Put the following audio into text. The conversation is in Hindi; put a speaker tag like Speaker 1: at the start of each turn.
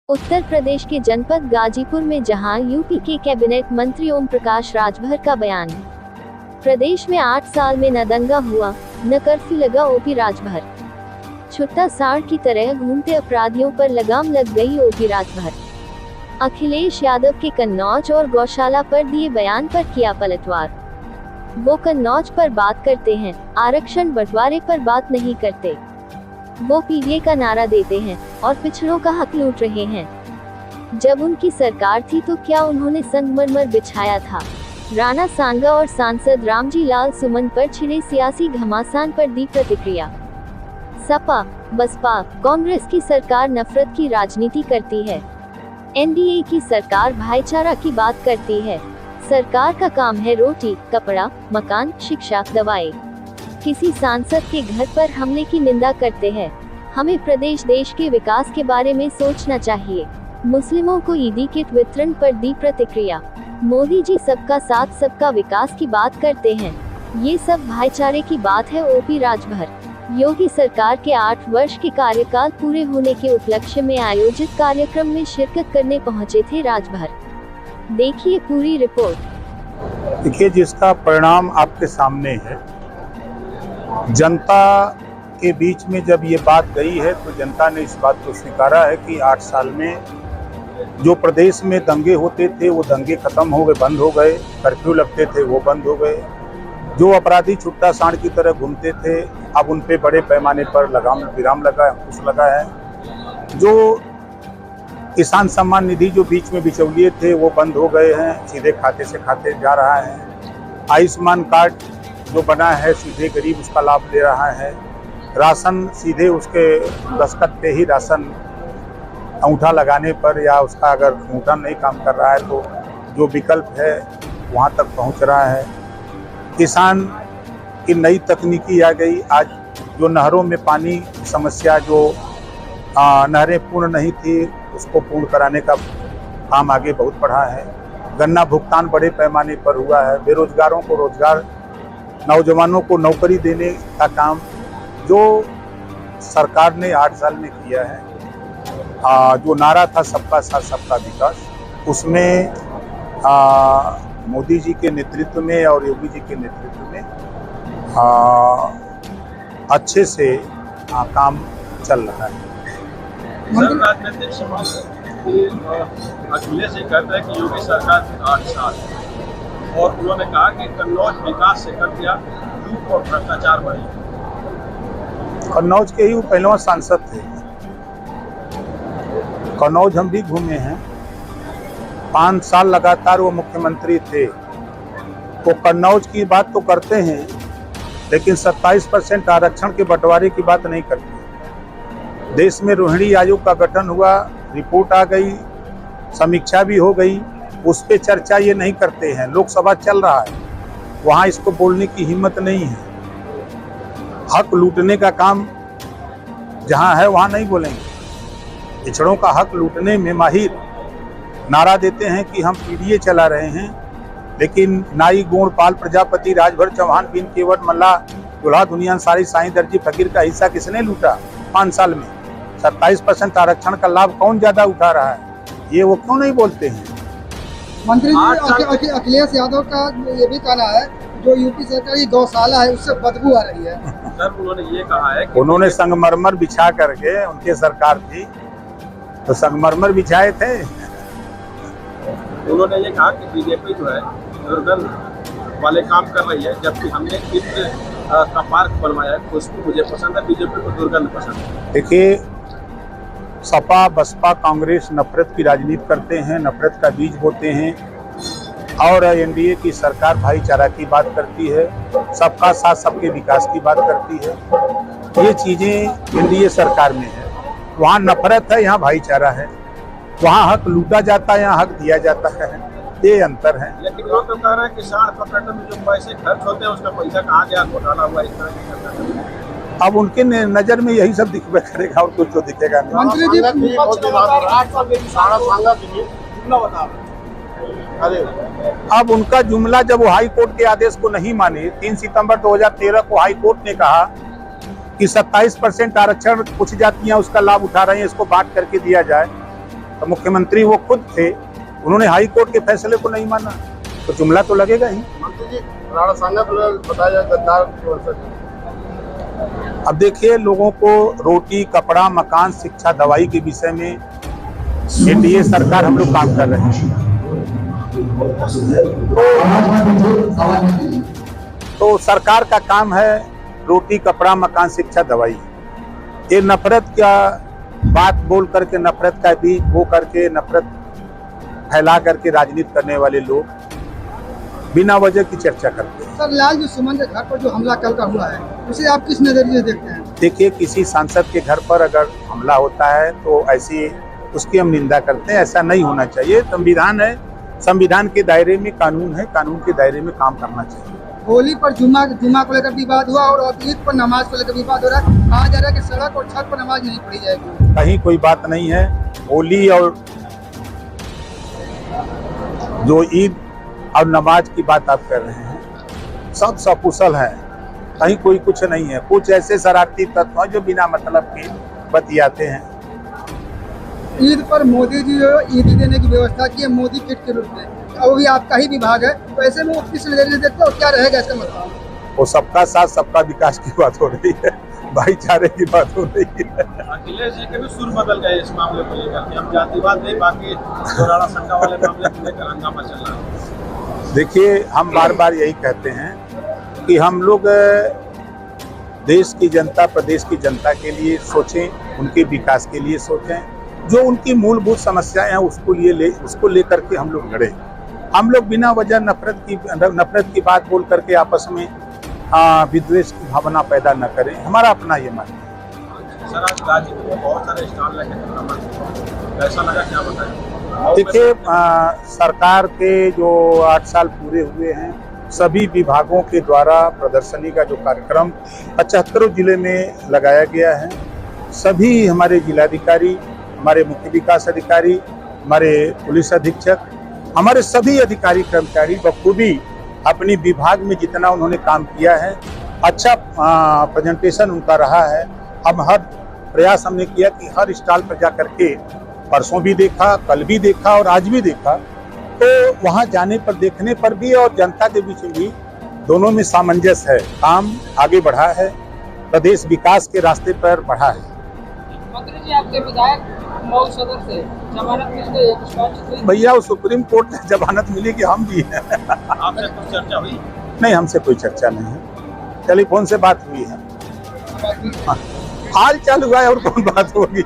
Speaker 1: उत्तर प्रदेश के जनपद गाजीपुर में जहां यूपी के कैबिनेट मंत्री ओम प्रकाश राजभर का बयान, प्रदेश में 8 साल में न दंगा हुआ न कर्फ्यू लगा। ओपी राजभर छुट्टा सांड की तरह घूमते अपराधियों पर लगाम लग गई। ओपी राजभर अखिलेश यादव के कन्नौज और गौशाला पर दिए बयान पर किया पलटवार। वो कन्नौज पर बात करते हैं, आरक्षण बंटवारे पर बात नहीं करते। वो पीडीए का नारा देते हैं और पिछड़ों का हक लूट रहे हैं। जब उनकी सरकार थी तो क्या उन्होंने संगमरमर बिछाया था? राणा सांगा और सांसद रामजी लाल सुमन पर छिड़े सियासी घमासान पर दी प्रतिक्रिया। सपा, बसपा, कांग्रेस की सरकार नफरत की राजनीति करती है। एनडीए की सरकार भाईचारा की बात करती है। सरकार का काम है रोटी, कपड़ा, मकान, शिक्षा, दवाएं। किसी सांसद के घर पर हमले की निंदा करते हैं। हमें प्रदेश देश के विकास के बारे में सोचना चाहिए। मुस्लिमों को ईदी किट वितरण पर दी प्रतिक्रिया। मोदी जी सबका साथ सबका विकास की बात करते हैं, ये सब भाईचारे की बात है। ओपी राजभर योगी सरकार के 8 वर्ष के कार्यकाल पूरे होने के उपलक्ष्य में आयोजित कार्यक्रम में शिरकत करने पहुंचे थे राजभर। देखिए पूरी रिपोर्ट।
Speaker 2: देखिए, जिसका परिणाम आपके सामने है, जनता के बीच में जब ये बात गई है तो जनता ने इस बात को स्वीकारा है कि 8 साल में जो प्रदेश में दंगे होते थे वो दंगे खत्म हो गए, बंद हो गए। कर्फ्यू लगते थे वो बंद हो गए। जो अपराधी छुट्टा सांड की तरह घूमते थे अब उन पे बड़े पैमाने पर लगाम विराम लगा, अंकुश लगा है। जो किसान सम्मान निधि जो बीच में बिचौलिए थे वो बंद हो गए हैं, सीधे खाते से खाते जा रहा है। आयुष्मान कार्ड जो बना है सीधे गरीब उसका लाभ ले रहा है। राशन सीधे उसके दस्तखत पे ही राशन अंगूठा लगाने पर, या उसका अगर अंगूठा नहीं काम कर रहा है तो जो विकल्प है वहाँ तक पहुँच रहा है। किसान की नई तकनीकी आ गई। आज जो नहरों में पानी की समस्या, जो नहरें पूर्ण नहीं थी उसको पूर्ण कराने का काम आगे बहुत बढ़ा है। गन्ना भुगतान बड़े पैमाने पर हुआ है। बेरोजगारों को रोजगार, नौजवानों को नौकरी देने का काम जो सरकार ने 8 साल में किया है। जो नारा था सबका साथ सबका विकास, उसमें मोदी जी के नेतृत्व में और योगी जी के नेतृत्व में अच्छे से काम चल रहा है।
Speaker 3: राजनीतिक अखिलेश जी कहते हैं कि योगी सरकार 8 साल, और उन्होंने कहा कि कन्नौज विकास से कर दिया, लूट और भ्रष्टाचार बढ़ी।
Speaker 2: कन्नौज के ही वो पहलवा सांसद थे। कन्नौज हम भी घूमे हैं। 5 साल लगातार वो मुख्यमंत्री थे। वो कन्नौज की बात तो करते हैं लेकिन 27% आरक्षण के बंटवारे की बात नहीं करते। देश में रोहिणी आयोग का गठन हुआ, रिपोर्ट आ गई, समीक्षा भी हो गई, उस पे चर्चा ये नहीं करते हैं। लोकसभा चल रहा है, वहाँ इसको बोलने की हिम्मत नहीं है। हक लूटने का काम जहाँ है वहाँ नहीं बोलेंगे। पिछड़ों का हक लूटने में माहिर नारा देते हैं कि हम पीडीए चला रहे हैं, लेकिन नाई गोड़ पाल प्रजापति राजभर चौहान बिन केवट मल्ला दुल्हा दुनिया सारी साईं दर्जी फकीर का हिस्सा किसने लूटा? 5 साल में 27% आरक्षण का लाभ कौन ज्यादा उठा रहा है? ये वो क्यों नहीं बोलते हैं?
Speaker 4: मंत्री जी, अखिलेश यादव का ये भी कहना है जो यूपी सरकार की गौशाला है उससे बदबू आ रही है।
Speaker 3: सर, उन्होंने ये कहा है कि
Speaker 2: उन्होंने संगमरमर बिछा करके, उनकी सरकार थी तो संगमरमर बिछाए थे।
Speaker 3: उन्होंने ये कहा कि बीजेपी जो है दुर्गंध वाले काम कर रही है, जबकि हमने इत्र का पार्क बनवाया है, खुशबू मुझे पसंद है, बीजेपी को दुर्गंध पसंद है।
Speaker 2: देखिए, सपा, बसपा, कांग्रेस नफरत की राजनीति करते हैं, नफरत का बीज बोते हैं। और एनडीए की सरकार भाईचारा की बात करती है, सबका साथ सबके विकास की बात करती है। ये चीजें एनडीए सरकार में है। वहाँ नफरत है, यहाँ भाईचारा है। वहाँ हक लूटा जाता है, यहाँ हक दिया जाता है। ये अंतर है।
Speaker 3: लेकिन लोग तो कह रहे हैं कि सांड पकड़ने में जो पैसे खर्च होते हैं उसका पैसा कहाँ गया, घोटाला हुआ, इस तरह की करता है।
Speaker 2: अब उनके नजर में यही सब दिखबे करेगा और कुछ तो दिखेगा नहीं।
Speaker 4: मंत्री जी,
Speaker 2: अब उनका जुमला, जब वो हाई कोर्ट के आदेश को नहीं माने, 3 सितंबर 2013 को हाई कोर्ट ने कहा कि 27% आरक्षण कुछ जातियां उसका लाभ उठा रही हैं, इसको बांट करके दिया जाए। तो मुख्यमंत्री वो खुद थे, उन्होंने हाई कोर्ट के फैसले को नहीं माना, तो जुमला तो लगेगा ही।
Speaker 3: मंत्री जी, राणा सांगा को बताया गद्दार की ओर से।
Speaker 2: अब देखिए, लोगों को रोटी, कपड़ा, मकान, शिक्षा, दवाई के विषय में एनडीए सरकार हम लोग काम कर रहे हैं। तो सरकार का काम है रोटी, कपड़ा, मकान, शिक्षा, दवाई। ये नफरत का बात बोल करके, नफरत का बीज बो करके, नफरत फैला करके राजनीति करने वाले लोग बिना वजह की चर्चा करते हैं।
Speaker 4: सर, लालजी सुमन के घर पर जो हमला कल का हुआ है, उसे आप किस नजरिए से देखते हैं?
Speaker 2: देखिए, किसी सांसद के घर पर अगर हमला होता है तो ऐसी उसकी हम निंदा करते हैं। ऐसा नहीं होना चाहिए। संविधान है, संविधान के दायरे में कानून है, कानून के दायरे में काम करना चाहिए।
Speaker 4: होली पर जुम्मा को लेकर विवाद हुआ और अब ईद पर नमाज को लेकर विवाद हो रहा है। कहा जा रहा है कि सड़क और छत पर नमाज नहीं पढ़ी जाएगी।
Speaker 2: कहीं कोई बात नहीं है। होली और जो ईद और नमाज की बात आप कर रहे हैं, सब सकुशल है, कहीं कोई कुछ नहीं है। कुछ ऐसे शरारती तत्व हैं जो बिना मतलब के बतियाते हैं।
Speaker 4: ईद पर मोदी जी ईदी देने की व्यवस्था की है, मोदी किट के रूप में, और भी आपका ही विभाग है, तो ऐसे में वो किस नजरिए से देखते हो, क्या रहेगा इसका मतलब?
Speaker 2: वो सबका साथ सबका विकास की बात हो रही है, भाईचारे की बात हो रही है।
Speaker 3: अखिलेश जी के भी सुर बदल गए इस मामले को लेकर कि हम जातिवाद नहीं, बाकी राणा सांगा वाले मामले को लेकर हंगामा चल रहा है।
Speaker 2: देखिए, हम बार बार यही कहते हैं कि हम लोग देश की जनता, प्रदेश की जनता के लिए सोचें, उनके विकास के लिए सोचें। जो उनकी मूलभूत समस्याएं हैं उसको लेकर के हम लोग लड़ें। हम लोग बिना वजह नफरत की बात बोल करके आपस में विद्वेष की भावना पैदा न करें। हमारा अपना ये मानना है।
Speaker 3: सर, आज गाजीपुर में बहुत सारे स्टॉल लगे, कैसा लगा, क्या बताएं?
Speaker 2: देखिए, सरकार के जो 8 साल पूरे हुए हैं, सभी विभागों के द्वारा प्रदर्शनी का जो कार्यक्रम 75 जिले में लगाया गया है। सभी हमारे जिलाधिकारी, हमारे मुख्य विकास अधिकारी, हमारे पुलिस अधीक्षक, हमारे सभी अधिकारी कर्मचारी बखूबी अपनी विभाग में जितना उन्होंने काम किया है, अच्छा प्रेजेंटेशन उनका रहा है। हम हर प्रयास हमने किया कि हर स्टॉल पर जा करके, परसों भी देखा, कल भी देखा और आज भी देखा, तो वहाँ जाने पर, देखने पर भी और जनता के बीच में भी दोनों में सामंजस्य है। काम आगे बढ़ा है, प्रदेश विकास के रास्ते पर बढ़ा है।
Speaker 5: मंत्री जी, आपके विधायक मऊ सदर से जमानत मिल गई?
Speaker 2: भैया, वो सुप्रीम कोर्ट से जमानत मिली कि हम भी हैं।
Speaker 3: आपसे कुछ चर्चा हुई?
Speaker 2: नहीं, हमसे कोई चर्चा नहीं है, टेलीफोन से बात हुई है। हाँ, हाल चाल हुआ है और कौन बात होगी।